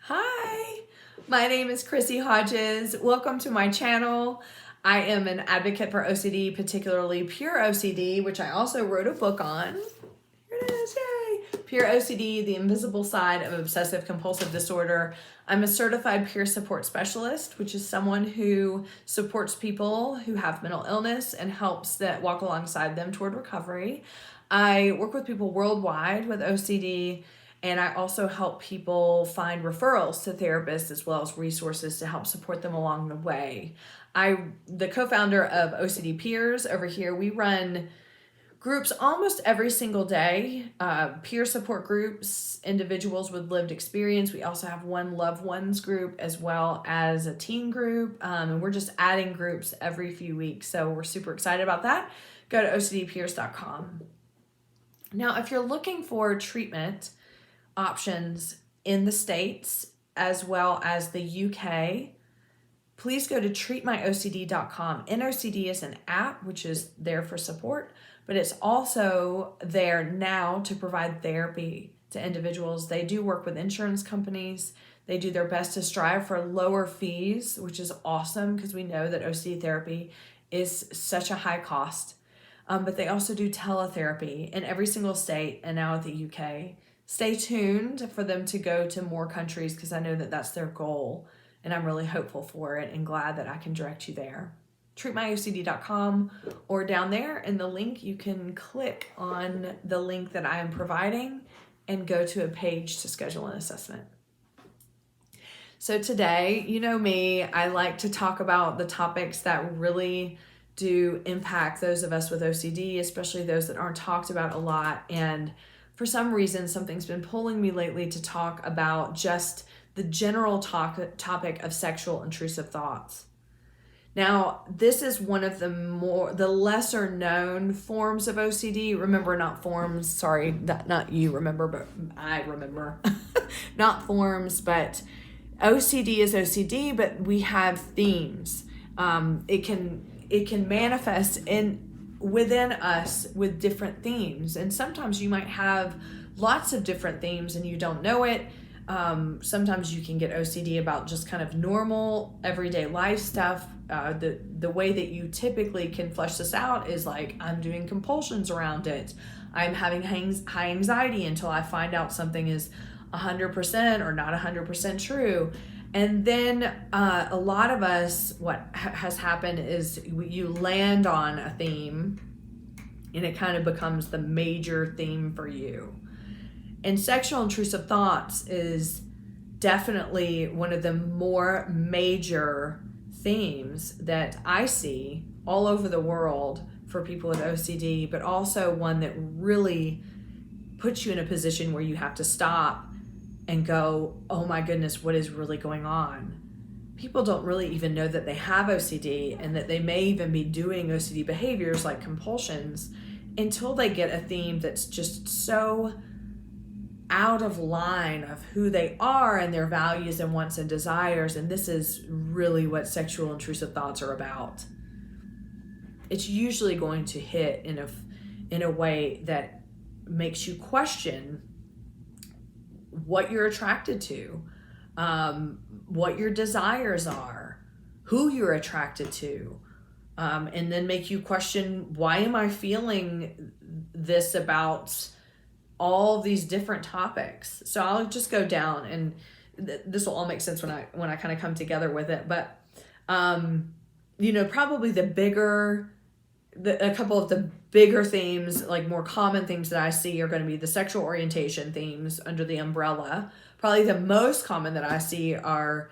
Hi, my name is Chrissy Hodges. Welcome to my channel. I am an advocate for OCD, particularly pure OCD, which I also wrote a book on. Here it is, yay! Pure OCD, the invisible side of obsessive compulsive disorder. I'm a certified peer support specialist, which is someone who supports people who have mental illness and helps that walk alongside them toward recovery. I work with people worldwide with OCD, and I also help people find referrals to therapists as well as resources to help support them along the way. I'm the co-founder of OCD Peers over here. We run groups almost every single day, peer support groups, individuals with lived experience. We also have one loved ones group as well as a teen group. And we're just adding groups every few weeks. So we're super excited about that. Go to ocdpeers.com. Now, if you're looking for treatment options in the States as well as the UK, please go to treatmyocd.com. NOCD is an app which is there for support, but it's also there now to provide therapy to individuals. They do work with insurance companies. They do their best to strive for lower fees, which is awesome because we know that OCD therapy is such a high cost. But they also do teletherapy in every single state and now at the UK. Stay tuned for them to go to more countries because I know that that's their goal, and I'm really hopeful for it and glad that I can direct you there. Treatmyocd.com, or down there in the link, you can click on the link that I am providing and go to a page to schedule an assessment. So today, you know me, I like to talk about the topics that really do impact those of us with OCD, especially those that aren't talked about a lot. And for some reason, something's been pulling me lately to talk about just the general topic of sexual intrusive thoughts. Now, this is one of the lesser known forms of OCD. Remember, not forms, sorry, not you remember, but I remember. Not forms, but OCD is OCD, but we have themes. It can manifest within us with different themes, and sometimes you might have lots of different themes and you don't know it. Sometimes you can get OCD about just kind of normal everyday life stuff. The way that you typically can flesh this out is like, I'm doing compulsions around it. I'm having high anxiety until I find out something is 100% or not 100% true. And then a lot of us, what has happened is you land on a theme and it kind of becomes the major theme for you. And sexual intrusive thoughts is definitely one of the more major themes that I see all over the world for people with OCD, but also one that really puts you in a position where you have to stop and go, oh my goodness, what is really going on? People don't really even know that they have OCD and that they may even be doing OCD behaviors like compulsions until they get a theme that's just so out of line of who they are and their values and wants and desires. And this is really what sexual intrusive thoughts are about. It's usually going to hit in a way that makes you question what you're attracted to, what your desires are, who you're attracted to, and then make you question, why am I feeling this about all these different topics? So I'll just go down, and this will all make sense when I kind of come together with it. But probably a couple of the bigger themes, like more common themes that I see, are going to be the sexual orientation themes under the umbrella. Probably the most common that I see are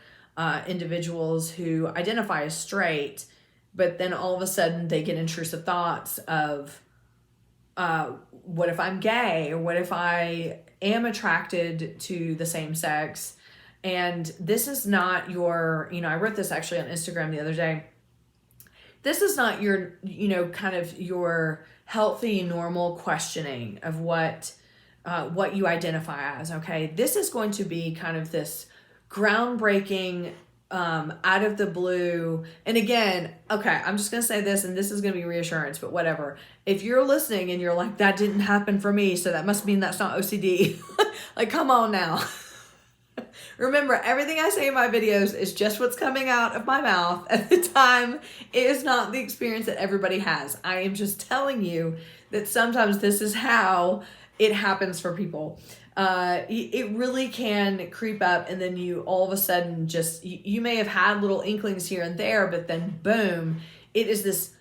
individuals who identify as straight, but then all of a sudden they get intrusive thoughts of, what if I'm gay? Or what if I am attracted to the same sex? And this is not your, I wrote this actually on Instagram the other day. This is not your, kind of your healthy, normal questioning of what you identify as, okay? This is going to be kind of this groundbreaking, out of the blue. And again, okay, I'm just going to say this, and this is going to be reassurance, but whatever. If you're listening and you're like, that didn't happen for me, so that must mean that's not OCD. Like, come on now. Remember, everything I say in my videos is just what's coming out of my mouth at the time. It is not the experience that everybody has. I am just telling you that sometimes this is how it happens for people. It really can creep up, and then you all of a sudden just, you may have had little inklings here and there, but then boom, it is this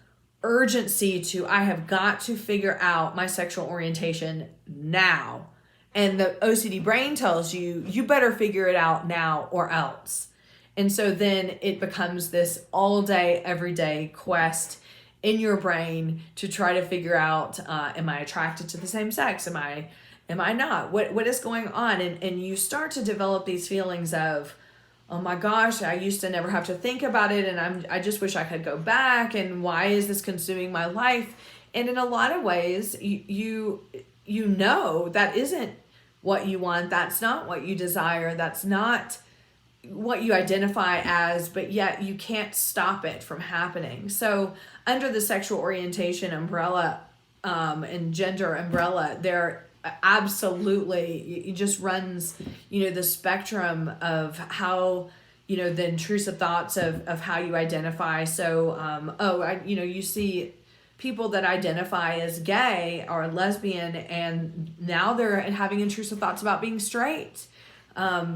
urgency to, I have got to figure out my sexual orientation now. And the OCD brain tells you, you better figure it out now or else. And so then it becomes this all day, everyday quest in your brain to try to figure out, am I attracted to the same sex? Am I not? What is going on? And you start to develop these feelings of, oh my gosh, I used to never have to think about it, and I just wish I could go back, and why is this consuming my life? And in a lot of ways, you know that isn't what you want, that's not what you desire, that's not what you identify as, but yet you can't stop it from happening. So under the sexual orientation umbrella and gender umbrella, there absolutely, it just runs, the spectrum of how, the intrusive thoughts of how you identify. So, you see people that identify as gay or lesbian, and now they're having intrusive thoughts about being straight.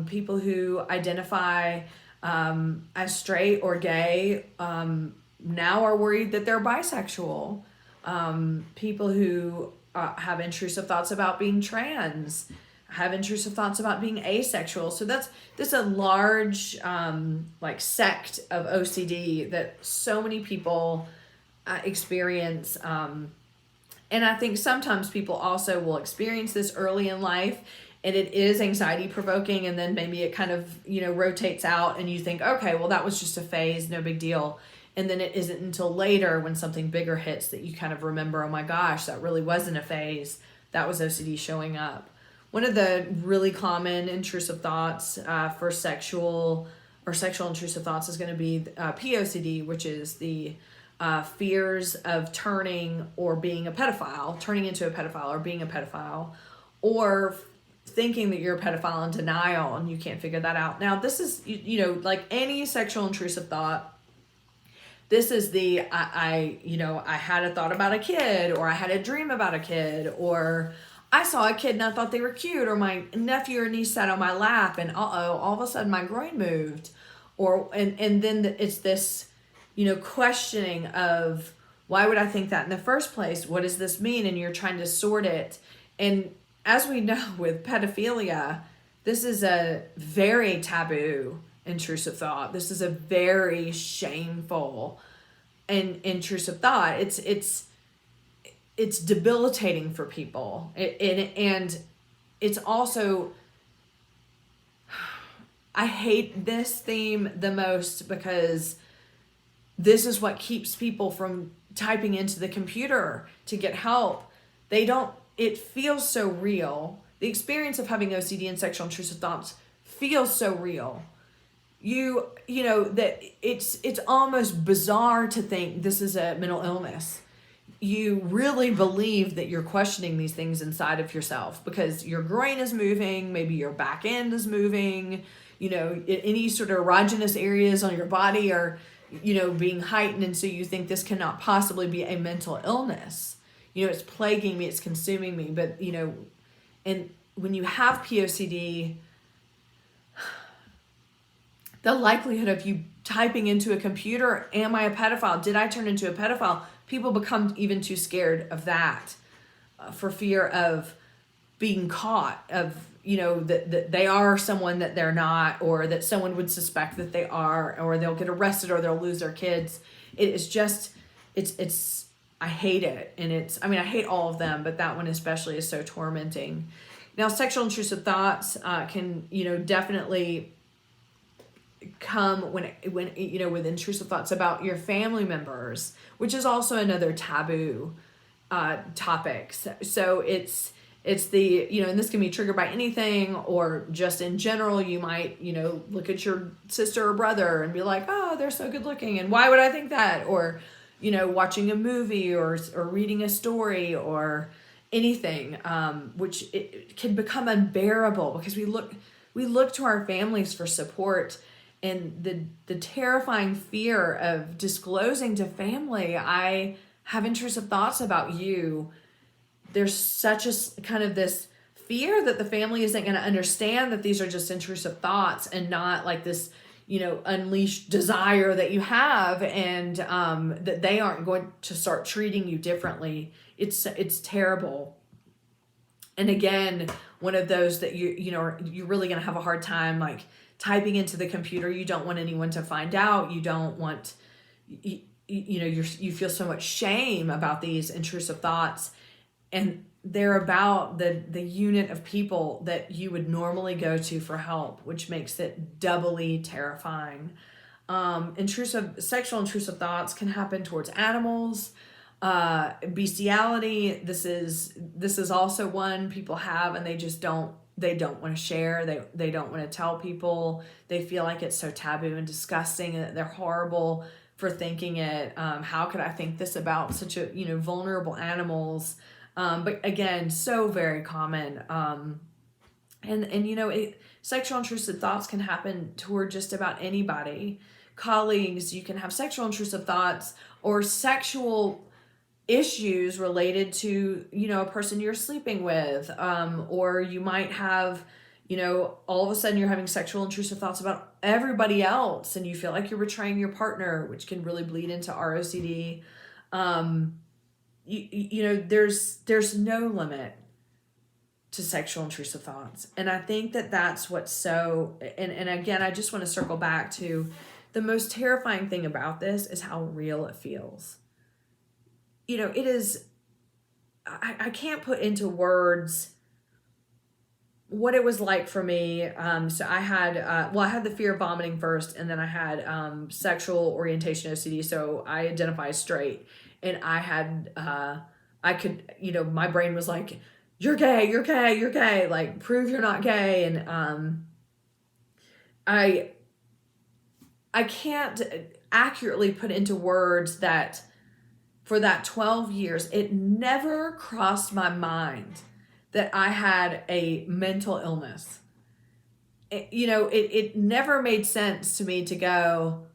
People who identify as straight or gay now are worried that they're bisexual. People who have intrusive thoughts about being trans, have intrusive thoughts about being asexual. So that's a large sect of OCD that so many people experience. And I think sometimes people also will experience this early in life, and it is anxiety provoking, and then maybe it kind of, rotates out, and you think, okay, well, that was just a phase, no big deal. And then it isn't until later when something bigger hits that you kind of remember, oh my gosh, that really wasn't a phase. That was OCD showing up. One of the really common intrusive thoughts for sexual intrusive thoughts is going to be POCD, which is the fears of turning into a pedophile or being a pedophile, or thinking that you're a pedophile in denial and you can't figure that out. Now, this is, like any sexual intrusive thought, this is the, I had a thought about a kid, or I had a dream about a kid, or I saw a kid and I thought they were cute, or my nephew or niece sat on my lap and all of a sudden my groin moved, and then it's this, questioning of, why would I think that in the first place? What does this mean? And you're trying to sort it. And as we know with pedophilia, this is a very taboo intrusive thought. This is a very shameful and intrusive thought. It's debilitating for people. And it's also, I hate this theme the most because this is what keeps people from typing into the computer to get help. It feels so real. The experience of having OCD and sexual intrusive thoughts feels so real. That it's almost bizarre to think this is a mental illness. You really believe that you're questioning these things inside of yourself because your groin is moving, maybe your back end is moving, any sort of erogenous areas on your body are, being heightened. And so you think this cannot possibly be a mental illness. It's plaguing me, it's consuming me. But, and when you have POCD, the likelihood of you typing into a computer, am I a pedophile? Did I turn into a pedophile? People become even too scared of that for fear of being caught, of, that they are someone that they're not, or that someone would suspect that they are, or they'll get arrested, or they'll lose their kids. It is just, I hate it. And I hate all of them, but that one especially is so tormenting. Now, sexual intrusive thoughts can, definitely come when with intrusive thoughts about your family members, which is also another taboo topic. So it's the, and this can be triggered by anything, or just in general, you might, look at your sister or brother and be like, oh, they're so good looking, and why would I think that? Or, watching a movie or reading a story or anything, which it can become unbearable because we look we look to our families for support, and the terrifying fear of disclosing to family, I have intrusive thoughts about you. There's such a kind of this fear that the family isn't going to understand that these are just intrusive thoughts and not like this, unleashed desire that you have, and that they aren't going to start treating you differently. It's terrible. And again, one of those that you're really going to have a hard time like typing into the computer. You don't want anyone to find out. You don't want, you feel so much shame about these intrusive thoughts, and they're about the unit of people that you would normally go to for help, which makes it doubly terrifying. Sexual intrusive thoughts can happen towards animals. Bestiality, this is also one people have, and they don't want to share. They don't want to tell people. They feel like it's so taboo and disgusting, and that they're horrible for thinking it. How could I think this about such a vulnerable animals? But again, so very common. Sexual intrusive thoughts can happen toward just about anybody. Colleagues, you can have sexual intrusive thoughts or sexual issues related to, a person you're sleeping with. Or you might have, all of a sudden you're having sexual intrusive thoughts about everybody else, and you feel like you're betraying your partner, which can really bleed into ROCD. There's no limit to sexual intrusive thoughts. And I think that that's what's so, and again, I just want to circle back to the most terrifying thing about this is how real it feels. It is, I can't put into words what it was like for me. So I had, I had the fear of vomiting first, and then I had sexual orientation OCD. So I identify as straight, and I had, I could, my brain was like, you're gay, you're gay, you're gay, like prove you're not gay. And I can't accurately put into words that for that 12 years, it never crossed my mind that I had a mental illness. It never made sense to me to go,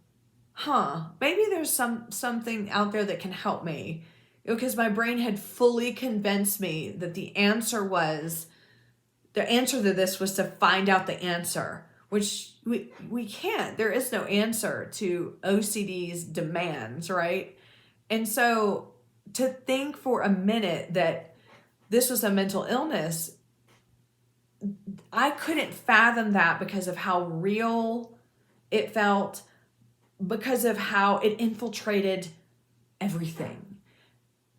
maybe there's something out there that can help me. Because my brain had fully convinced me that the answer to this was to find out the answer, which we can't. There is no answer to OCD's demands, right? And so to think for a minute that this was a mental illness, I couldn't fathom that because of how real it felt, because of how it infiltrated everything.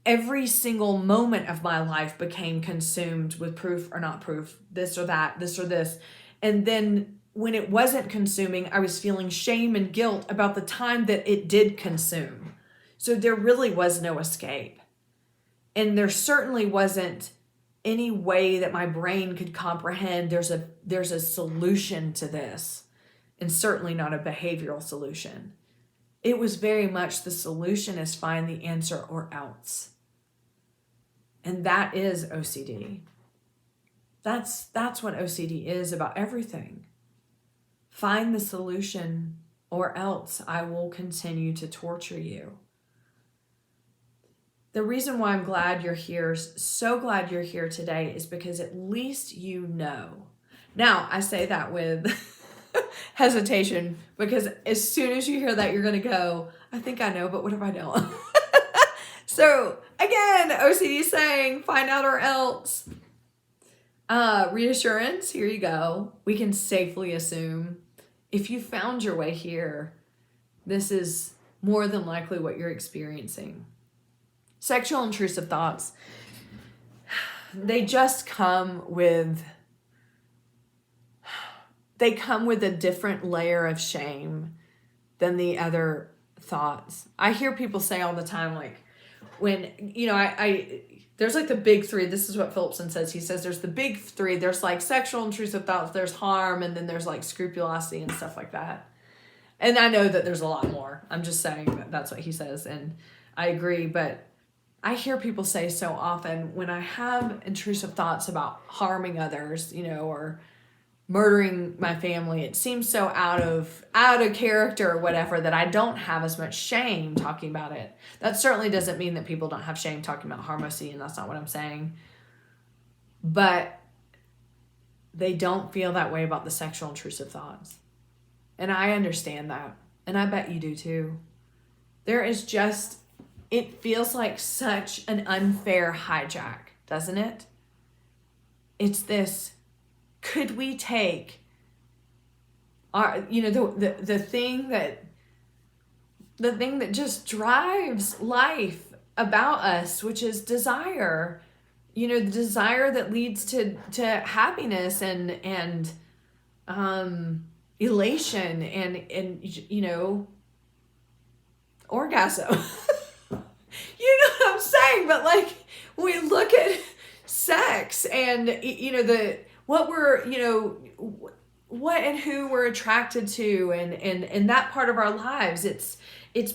Every single moment of my life became consumed with proof or not proof, this or that, this or this. And then when it wasn't consuming, I was feeling shame and guilt about the time that it did consume. So there really was no escape. And there certainly wasn't any way that my brain could comprehend there's a solution to this, and certainly not a behavioral solution. It was very much the solution is find the answer or else. And that is OCD. That's what OCD is about everything. Find the solution or else I will continue to torture you. The reason why I'm glad you're here, so glad you're here today, is because at least you know. Now, I say that with hesitation, because as soon as you hear that, you're going to go, I think I know, but what if I don't? So again, OCD is saying, find out or else. Reassurance, here you go. We can safely assume if you found your way here, this is more than likely what you're experiencing. Sexual intrusive thoughts, they just come with a different layer of shame than the other thoughts. I hear people say all the time, like, when, there's like the big three. This is what Phillipson says. He says there's the big three. There's like sexual intrusive thoughts, there's harm, and then there's like scrupulosity and stuff like that. And I know that there's a lot more. I'm just saying that that's what he says, and I agree. But I hear people say so often, when I have intrusive thoughts about harming others, or murdering my family, it seems so out of character or whatever that I don't have as much shame talking about it. That certainly doesn't mean that people don't have shame talking about harm OCD, and that's not what I'm saying. But they don't feel that way about the sexual intrusive thoughts. And I understand that. And I bet you do too. There is just, it feels like such an unfair hijack, doesn't it? It's this, could we take our, the thing that just drives life about us, which is desire, the desire that leads to happiness and elation and orgasm. You know what I'm saying? But like, we look at sex and what and who we're attracted to and that part of our lives, it's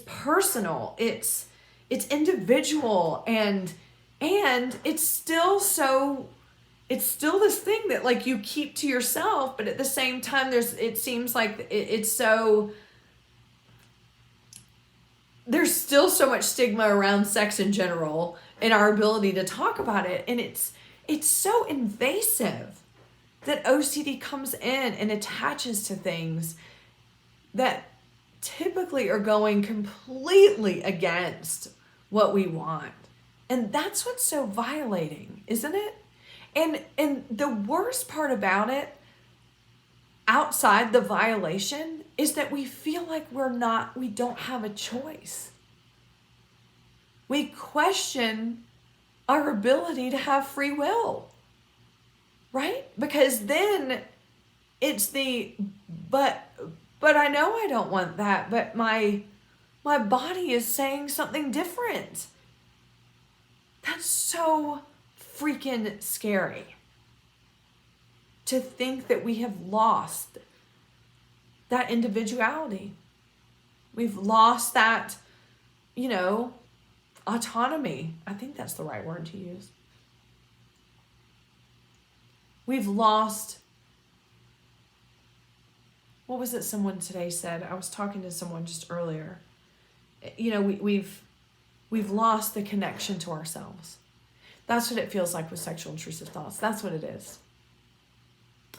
personal, it's individual, and it's still this thing that like you keep to yourself, but at the same time it seems like it's so, there's still so much stigma around sex in general and our ability to talk about it, and it's so invasive that OCD comes in and attaches to things that typically are going completely against what we want. And that's what's so violating, isn't it? And the worst part about it, outside the violation, is that we feel like we don't have a choice. We question our ability to have free will, right? Because then it's but I know I don't want that, but my body is saying something different. That's so freaking scary to think that we have lost that individuality. We've lost that, autonomy. I think that's the right word to use. We've lost, what was it someone today said? I was talking to someone just earlier. We've lost the connection to ourselves. That's what it feels like with sexual intrusive thoughts. That's what it is.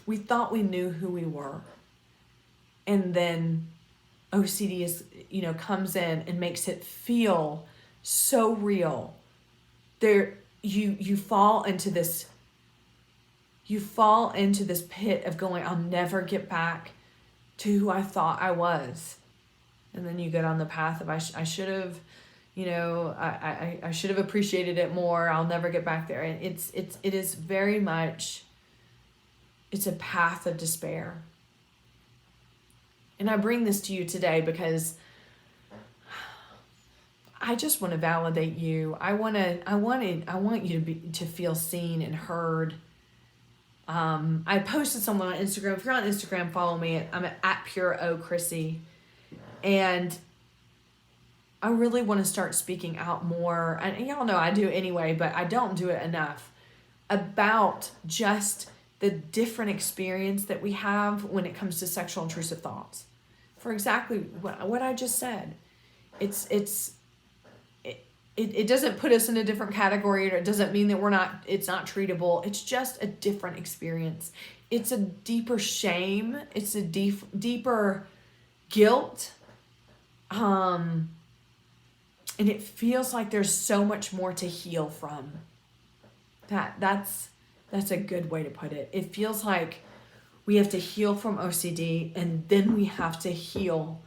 We thought we knew who we were. And then OCD comes in and makes it feel so real. You fall into this pit of going, I'll never get back to who I thought I was. And then you get on the path of I should have, I should have appreciated it more. I'll never get back there. And it is very much, it's a path of despair. And I bring this to you today because I just want to validate you. I want you to feel seen and heard. I posted someone on Instagram. If you're on Instagram, follow me. I'm at @pureochrissy. And I really want to start speaking out more. And y'all know I do anyway, but I don't do it enough about just the different experience that we have when it comes to sexual intrusive thoughts. For exactly what I just said. It doesn't put us in a different category, or it doesn't mean that it's not treatable. It's just a different experience. It's a deeper shame. It's a deeper guilt. And it feels like there's so much more to heal from. That's a good way to put it. It feels like we have to heal from OCD, and then we have to heal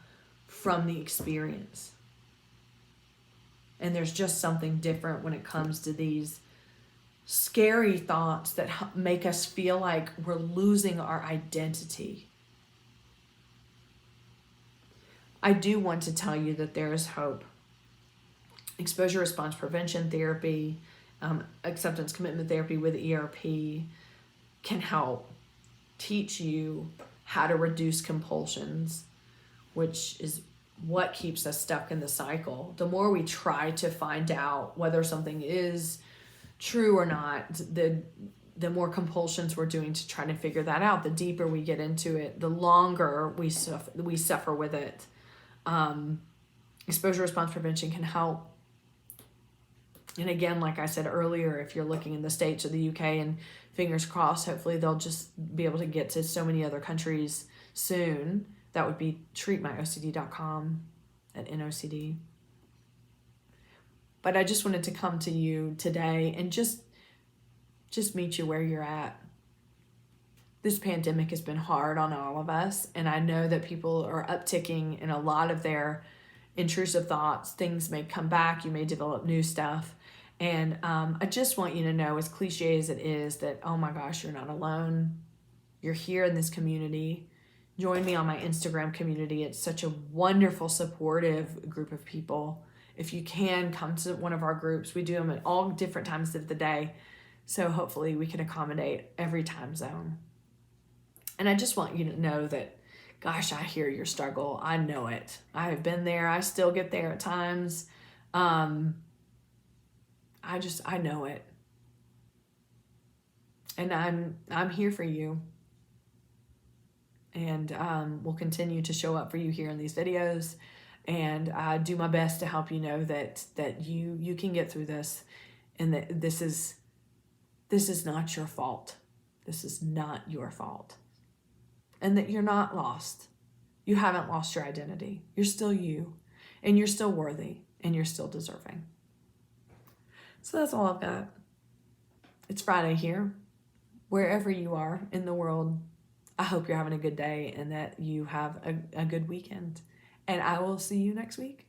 from the experience. And there's just something different when it comes to these scary thoughts that make us feel like we're losing our identity. I do want to tell you that there is hope. Exposure response prevention therapy, acceptance commitment therapy with ERP can help teach you how to reduce compulsions, which is what keeps us stuck in the cycle. The more we try to find out whether something is true or not, the the more compulsions we're doing to try to figure that out, the deeper we get into it, the longer we suffer with it. Exposure response prevention can help. And again, like I said earlier, if you're looking in the States or the UK, and fingers crossed, hopefully they'll just be able to get to so many other countries soon. That would be treatmyocd.com at NOCD. But I just wanted to come to you today and just meet you where you're at. This pandemic has been hard on all of us, and I know that people are upticking in a lot of their intrusive thoughts. Things may come back, you may develop new stuff. And I just want you to know, as cliche as it is, that, oh my gosh, you're not alone. You're here in this community. Join me on my Instagram community. It's such a wonderful, supportive group of people. If you can, come to one of our groups. We do them at all different times of the day. So hopefully we can accommodate every time zone. And I just want you to know that, gosh, I hear your struggle. I know it. I have been there. I still get there at times. I know it. And I'm here for you. And we'll continue to show up for you here in these videos, and do my best to help you know that you can get through this, and that this is not your fault. This is not your fault. And that you're not lost. You haven't lost your identity. You're still you, and you're still worthy, and you're still deserving. So that's all I've got. It's Friday here. Wherever you are in the world, I hope you're having a good day and that you have a good weekend. And I will see you next week.